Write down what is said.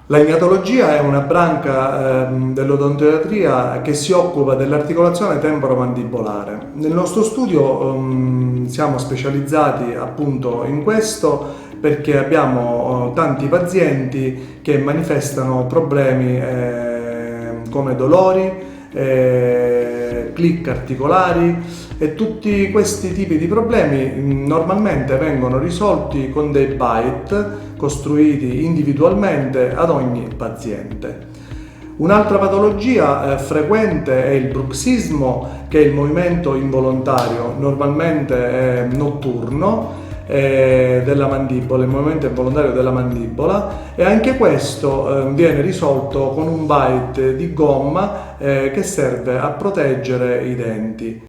La ignatologia è una branca dell'odontoiatria che si occupa dell'articolazione temporomandibolare. Nel nostro studio siamo specializzati appunto in questo perché abbiamo tanti pazienti che manifestano problemi come dolori, click articolari, e tutti questi tipi di problemi normalmente vengono risolti con dei bite costruiti individualmente ad ogni paziente. Un'altra patologia frequente è il bruxismo, che è il movimento involontario, normalmente notturno, della mandibola, il movimento involontario della mandibola, e anche questo viene risolto con un bite di gomma che serve a proteggere i denti.